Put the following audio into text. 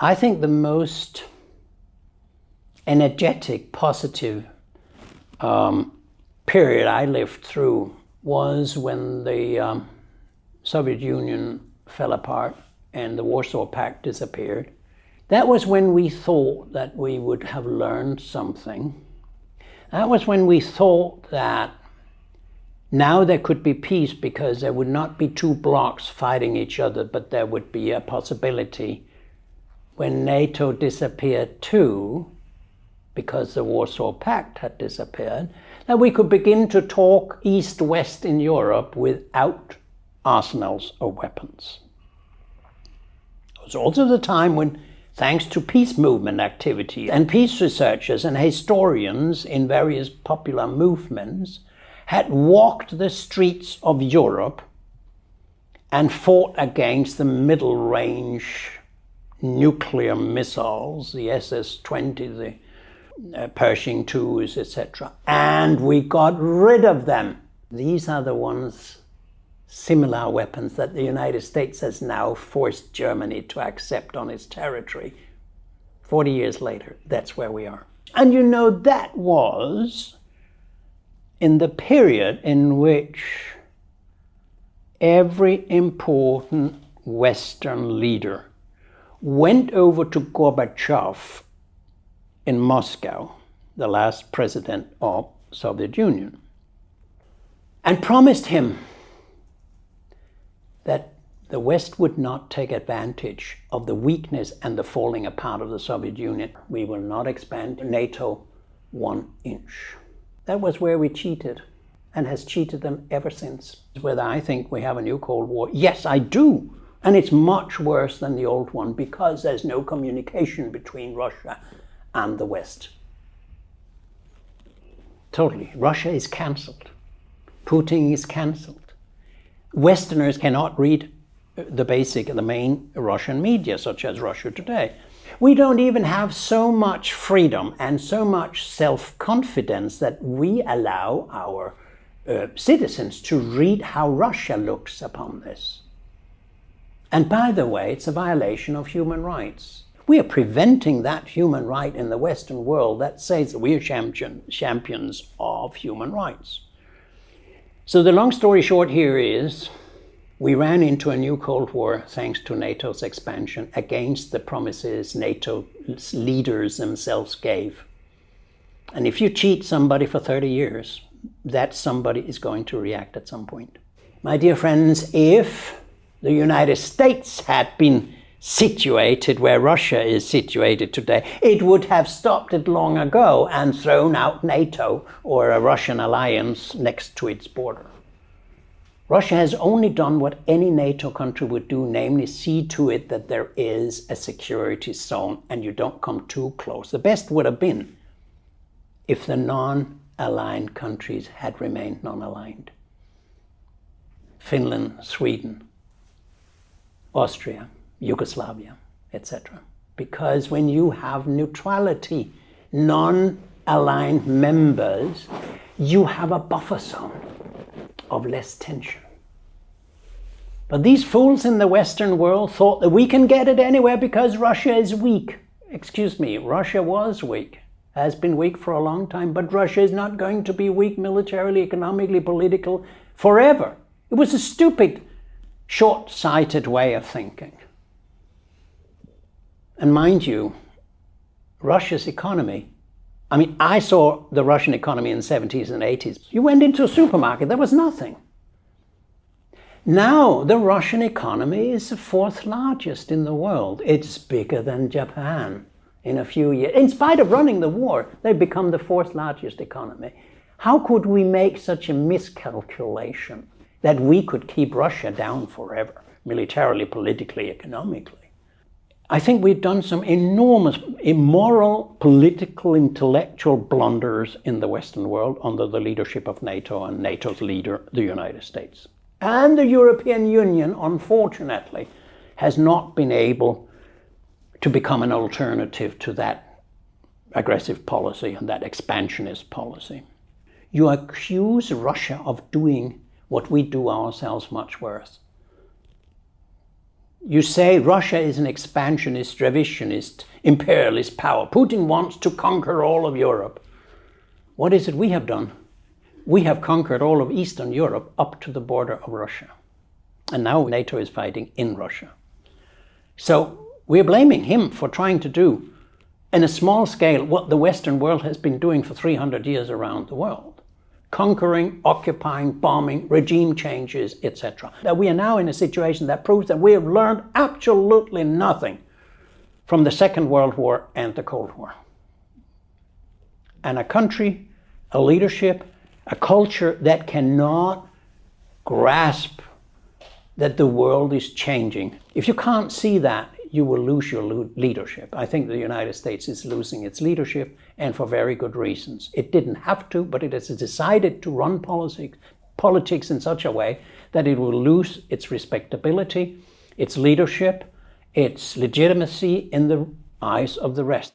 I think the most energetic, positive period I lived through was when the Soviet Union fell apart and the Warsaw Pact disappeared. That was when we thought that we would have learned something. That was when we thought that now there could be peace because there would not be two blocs fighting each other, but there would be a possibility when NATO disappeared too, because the Warsaw Pact had disappeared, that we could begin to talk east-west in Europe without arsenals of weapons. It was also the time when, thanks to peace movement activity and peace researchers and historians in various popular movements, had walked the streets of Europe and fought against the middle-range nuclear missiles, the SS-20, the Pershing IIs, etc. And we got rid of them. These are the ones, similar weapons, that the United States has now forced Germany to accept on its territory. 40 years later, that's where we are. And you know, that was in the period in which every important Western leader went over to Gorbachev in Moscow, the last president of the Soviet Union, and promised him that the West would not take advantage of the weakness and the falling apart of the Soviet Union. We will not expand NATO 1 inch. That was where we cheated, and has cheated them ever since. Whether I think we have a new Cold War, yes, I do. And it's much worse than the old one because there's no communication between Russia and the West. Totally. Russia is cancelled. Putin is cancelled. Westerners cannot read the main Russian media, such as Russia Today. We don't even have so much freedom and so much self-confidence that we allow our citizens to read how Russia looks upon this. And by the way, it's a violation of human rights. We are preventing that human right in the Western world that says that we are champions of human rights. So the long story short here is, we ran into a new Cold War thanks to NATO's expansion against the promises NATO leaders themselves gave. And if you cheat somebody for 30 years, that somebody is going to react at some point. My dear friends, if the United States had been situated where Russia is situated today, it would have stopped it long ago and thrown out NATO or a Russian alliance next to its border. Russia has only done what any NATO country would do, namely see to it that there is a security zone and you don't come too close. The best would have been if the non-aligned countries had remained non-aligned. Finland, Sweden, Austria, Yugoslavia, etc. Because when you have neutrality, non-aligned members, you have a buffer zone of less tension. But these fools in the Western world thought that we can get it anywhere because Russia is weak. Excuse me, Russia was weak, has been weak for a long time, but Russia is not going to be weak militarily, economically, politically, forever. It was a stupid, short-sighted way of thinking. And mind you, Russia's economy, I saw the Russian economy in the 70s and 80s. You went into a supermarket, there was nothing. Now the Russian economy is the 4th largest in the world. It's bigger than Japan in a few years. In spite of running the war, they've become the 4th largest economy. How could we make such a miscalculation that we could keep Russia down forever, militarily, politically, economically? I think we've done some enormous, immoral, political, intellectual blunders in the Western world under the leadership of NATO and NATO's leader, the United States. And the European Union, unfortunately, has not been able to become an alternative to that aggressive policy and that expansionist policy. You accuse Russia of doing what we do ourselves much worse. You say Russia is an expansionist, revisionist, imperialist power. Putin wants to conquer all of Europe. What is it we have done? We have conquered all of Eastern Europe up to the border of Russia. And now NATO is fighting in Russia. So we're blaming him for trying to do, in a small scale, what the Western world has been doing for 300 years around the world. Conquering, occupying, bombing, regime changes, etc. That we are now in a situation that proves that we have learned absolutely nothing from the Second World War and the Cold War. And a country, a leadership, a culture that cannot grasp that the world is changing. If you can't see that, you will lose your leadership. I think the United States is losing its leadership, and for very good reasons. It didn't have to, but it has decided to run politics in such a way that it will lose its respectability, its leadership, its legitimacy in the eyes of the rest.